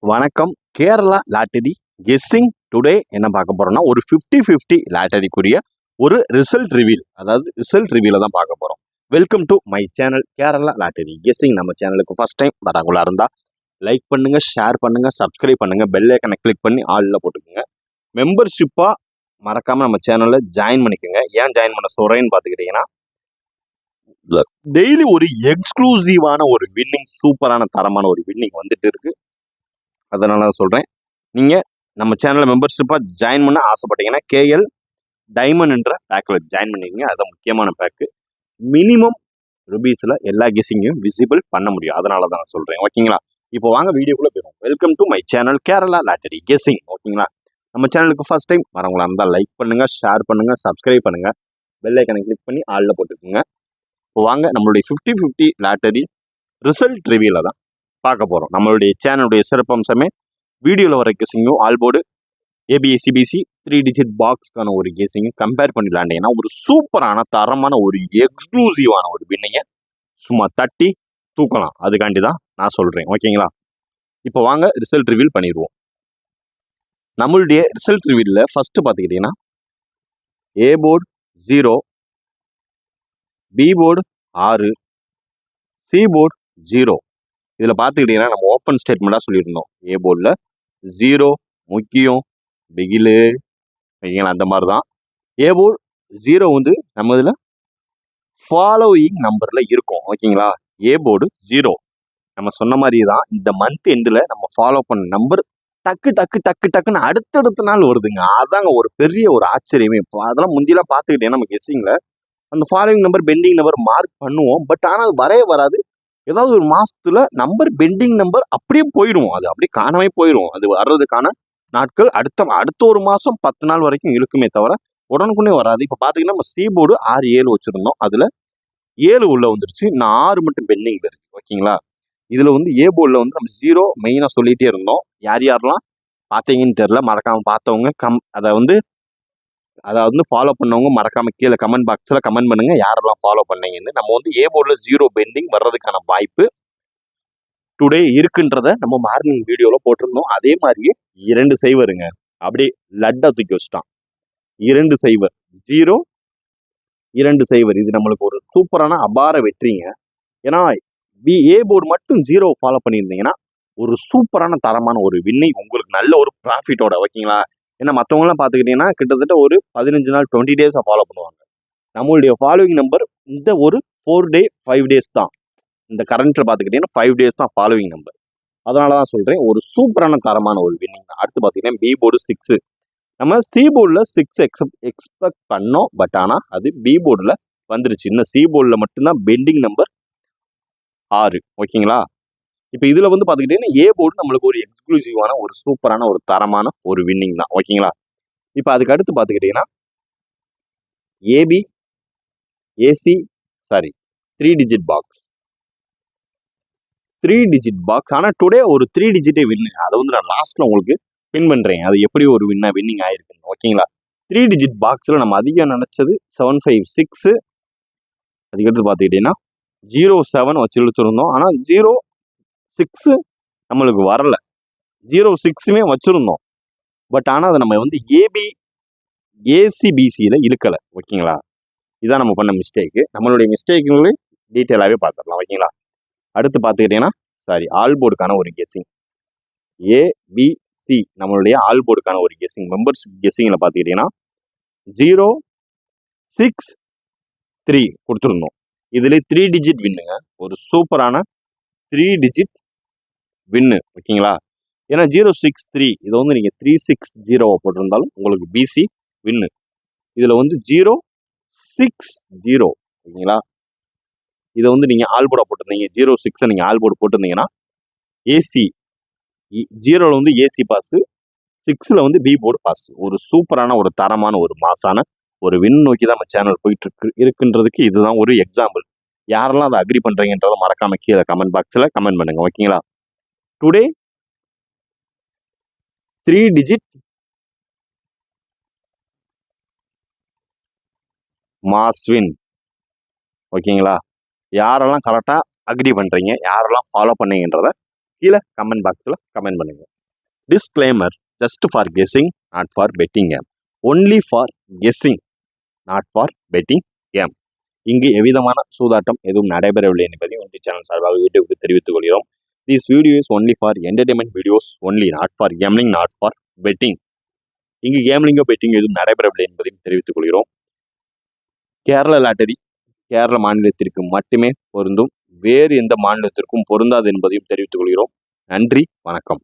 வணக்கம். Kerala lottery guessing today என்ன பார்க்க போறோம்னா, ஒரு 50-50 லாட்டரிக்குரிய ஒரு ரிசல்ட் ரிவீல். அதாவது ரிசல்ட் ரிவீல தான் பார்க்க போறோம். Welcome to my channel Kerala lottery guessing. நம்ம சேனலுக்கு ஃபர்ஸ்ட் டைம் வரவங்களா இருந்தா லைக் பண்ணுங்க, ஷேர் பண்ணுங்க, சப்ஸ்கிரைப் பண்ணுங்க, பெல் ஐக்கனை கிளிக் பண்ணி ஆல்ல போட்டுக்கோங்க. மெம்பர்ஷிப்பா மறக்காம நம்ம சேனல்ல ஜாயின் பண்ணிக்கோங்க. ஏன் ஜாயின் பண்ண சொல்றேன்னு பார்த்துக்கிட்டீங்கன்னா, டெய்லி ஒரு எக்ஸ்க்ளூசிவான ஒரு வின்னிங், சூப்பரான தரமான ஒரு வின்னிங் வந்துட்டு இருக்கு. அதனால சொல்றேன். நீங்க நம்ம சேனல்ல மெம்பர்ஷிப்பா ஜாயின் பண்ண ஆசைப்பட்டீங்கன்னா, கேஎல் டைமண்ட்ன்ற பேக்ல ஜாயின் பண்ணிக்கங்க. அதுதான் முக்கியமான பேக்கு. மினிமம் ரூபீஸ்ல எல்லா கெஸ்ஸிங்கையும் விசிபிள் பண்ண முடியும். அதனால தான் நான் சொல்றேன். ஓகேங்களா? இப்போ வாங்க வீடியோக்குள்ள போயிடும். Welcome to my channel Kerala lottery guessing. ஓகேங்களா? நம்ம சேனலுக்கு ஃபர்ஸ்ட் டைம் வரவங்களா இருந்தால் லைக் பண்ணுங்க, ஷேர் பண்ணுங்க, சப்ஸ்கிரைப் பண்ணுங்க, பெல் ஐக்கனை கிளிக் பண்ணி ஆல்ல போட்டுக்கோங்க. இப்போ வாங்க நம்மளுடைய 50-50 லாட்டரி ரிசல்ட் ரிவியூல தான் பார்க்க போறோம். நம்மளுடைய சேனலுடைய சிறப்பம்சமே வீடியோவில் வர கெஸிங்கும் ஆல்போர்டு ஏபிஎஸ்சிபிசி 3 டிஜிட் பாக்ஸ்க்கான ஒரு கெஸிங்கும் கம்பேர் பண்ணி விளாண்டிங்கன்னா ஒரு சூப்பரான தரமான ஒரு எக்ஸ்க்ளூசிவான ஒரு வின்னிங்கை சும்மா தட்டி தூக்கலாம். அதுக்காண்டி தான் நான் சொல்கிறேன். ஓகேங்களா? இப்போ வாங்க ரிசல்ட் ரிவீல் பண்ணிடுவோம். நம்மளுடைய ரிசல்ட் ரிவீலில் ஃபஸ்ட்டு பார்த்துக்கிட்டிங்கன்னா, A board 0, B board 6, C board 0. இதில் பார்த்துக்கிட்டிங்கன்னா நம்ம ஓப்பன் ஸ்டேட்மெண்ட்டாக சொல்லியிருந்தோம். ஏ போர்டில் 0 முக்கியம், பிகிலு, ஓகேங்களா? அந்த மாதிரி தான். ஏ போர்டு 0 வந்து நம்ம இதில் ஃபாலோயிங் நம்பரில் இருக்கும். ஓகேங்களா? ஏ போர்டு 0 நம்ம சொன்ன மாதிரி தான் இந்த மந்த் எண்டில் நம்ம ஃபாலோ பண்ண நம்பர் டக்கு டக்கு டக்கு டக்குன்னு அடுத்தடுத்த நாள் வருதுங்க. அதாங்க ஒரு பெரிய ஒரு ஆச்சரியமே. இப்போ அதெல்லாம் முந்தியெல்லாம் பார்த்துக்கிட்டேன் நம்ம கெஸ்ஸிங்கில் அந்த following number pending number mark பண்ணுவோம். பட் ஆனால் அது வரவே வராது. ஏதாவது ஒரு மாசத்துல நம்பர் பெண்டிங் நம்பர் அப்படியே போயிடும். அது அப்படியே காணவே போயிடும். அது வர்றதுக்கான நாட்கள் அடுத்த ஒரு மாசம் 10 நாள் வரைக்கும் இருக்குமே தவிர உடனுக்குன்னே வராது. இப்போ பார்த்தீங்கன்னா நம்ம சி போர்டு 6, 7 வச்சிருந்தோம். அதுல 7 உள்ள வந்துருச்சு. நான் 6 மட்டும் பெண்டிங்ல இருக்கு. ஓகேங்களா? இதுல வந்து ஏ போர்டில் வந்து நம்ம 0 மெயினா சொல்லிட்டே இருந்தோம். யார் யாரெல்லாம் பார்த்தீங்கன்னு தெரியல. மறக்காம பார்த்தவங்க அதை வந்து ஃபாலோ பண்ணவங்க மறக்காம கீழே கமெண்ட் பாக்ஸில் கமெண்ட் பண்ணுங்க யாரெல்லாம் ஃபாலோ பண்ணீங்கன்னு. நம்ம வந்து ஏ போர்டில் 0 பெண்டிங் வர்றதுக்கான வாய்ப்பு டுடே இருக்குன்றத நம்ம மார்னிங் வீடியோவில் போட்டிருந்தோம். அதே மாதிரியே 2 சைவருங்க. அப்படியே லட்டா தூக்கி வச்சுட்டான். 2 சைவர் 0, 2 சைவர். இது நம்மளுக்கு ஒரு சூப்பரான அபார வெற்றிங்க. ஏன்னா ஏ போர்டு மட்டும் 0 ஃபாலோ பண்ணியிருந்தீங்கன்னா ஒரு சூப்பரான தரமான ஒரு வின்னிங், உங்களுக்கு நல்ல ஒரு ப்ராஃபிட்டோட. ஓகேங்களா? ஏன்னா மற்றவங்களாம் பார்த்துக்கிட்டிங்கன்னா கிட்டத்தட்ட ஒரு 15 நாள் 20 டேஸாக ஃபாலோ பண்ணுவாங்க. நம்மளுடைய ஃபாலோவிங் நம்பர் இந்த ஒரு 4 டே 5 டேஸ் தான். இந்த கரண்ட்ல பார்த்துக்கிட்டிங்கன்னா 5 டேஸ் தான் ஃபாலோவிங் நம்பர். அதனால தான் சொல்கிறேன் ஒரு சூப்பரான தரமான ஒரு வின்னிங் தான். அடுத்து பார்த்தீங்கன்னா பி போர்டு 6. நம்ம சி போர்டில் 6 எக்ஸ்பெக்ட் பண்ணோம். பட் ஆனால் அது பி போர்டில் வந்துருச்சு. இன்னும் சி போர்டில் மட்டும்தான் பெண்டிங் நம்பர் 6. ஓகேங்களா? இப்போ இதில் வந்து பார்த்துக்கிட்டிங்கன்னா ஏ போர்டு நம்மளுக்கு ஒரு எக்ஸ்க்ளூசிவான ஒரு சூப்பரான ஒரு தரமான ஒரு வின்னிங் தான். ஓகேங்களா? இப்போ அதுக்கு அடுத்து பார்த்துக்கிட்டிங்கன்னா AB AC 3 digit box. 3 digit box. ஆனால் டுடே ஒரு 3 டிஜிட்டே வின்னு. அதை வந்து நான் லாஸ்ட்டில் உங்களுக்கு பின் பண்ணுறேன். அது எப்படி ஒரு வின்னிங் ஆயிருக்குன்னு. ஓகேங்களா? 3 டிஜிட் பாக்ஸில் நம்ம அதிகம் நினச்சது 756. அதுக்கடுத்து பார்த்துக்கிட்டிங்கன்னா 07 வச்சு இழுத்துருந்தோம். ஆனால் 06 நம்மளுக்கு வரல. 06மே வச்சுருந்தோம். பட் ஆனால் அதை நம்ம வந்து ஏசிபிசியில் இழுக்கலை. ஓகேங்களா? இதான் நம்ம பண்ண மிஸ்டேக்கு. நம்மளுடைய மிஸ்டேக்குங்களே டீட்டெயிலாகவே பார்த்துடலாம். ஓகேங்களா? அடுத்து பார்த்துக்கிட்டிங்கன்னா ஆல் போர்டுக்கான ஒரு கெஸ்ஸிங். ஏபிசி நம்மளுடைய ஆல் போர்டுக்கான ஒரு கெஸ்ஸிங். மெம்பர்ஷிப் கெஸ்ஸிங்கில் பார்த்துக்கிட்டிங்கன்னா 063 கொடுத்துருந்தோம். இதுலேயே 3 டிஜிட் வின்னுங்க. ஒரு சூப்பரான 3 டிஜிட் வின்னு. ஓகேங்களா? ஏன்னா 063 இதை வந்து நீங்கள் 360 போட்டிருந்தாலும் உங்களுக்கு பிசி வின்னு. இதில் வந்து 060. ஓகேங்களா? இதை வந்து நீங்கள் ஆல்போர்டாக போட்டிருந்தீங்க. 06 நீங்கள் ஆல்போர்டு போட்டிருந்தீங்கன்னா ஏசி 0ல் வந்து ஏசி பாஸு, 6ல் வந்து பி போர்டு பாஸ். ஒரு சூப்பரான ஒரு தரமான ஒரு மாசான ஒரு வின் நோக்கி தான் நம்ம சேனல் போயிட்டு இருக்குன்றதுக்கு இதுதான் ஒரு எக்ஸாம்பிள். யாரெல்லாம் அதை அக்ரி பண்ணுறீங்கன்றதை மறக்காம கீழே கமெண்ட் பாக்ஸில் கமெண்ட் பண்ணுங்க. ஓகேங்களா? Today 3 digit mass win. ஓகேங்களா? யாரெல்லாம் கரெக்டாக அக்ரி பண்ணுறீங்க, யாரெல்லாம் ஃபாலோ பண்ணீங்கன்றத கீழே கமெண்ட் பாக்ஸில் கமெண்ட் பண்ணுங்க. Disclaimer, just for guessing, not for betting game. Only for guessing, not for betting game. இங்கு எவ்விதமான சூதாட்டம் எதுவும் நடைபெறவில்லை என்பதை உங்கள் சேனல் சார்பாக யூடியூபுக்கு தெரிவித்துக் கொள்கிறோம். This video is only for entertainment videos only, not for gambling, not for betting. இங்கு கேம்லிங்கோ பெட்டிங் எதுவும் நடைபெறவில்லை என்பதையும் தெரிவித்துக் கொள்கிறோம். கேரள லாட்டரி கேரள மாநிலத்திற்கு மட்டுமே பொருந்தும், வேறு எந்த மாநிலத்திற்கும் பொருந்தாது என்பதையும் தெரிவித்துக் கொள்கிறோம். நன்றி, வணக்கம்.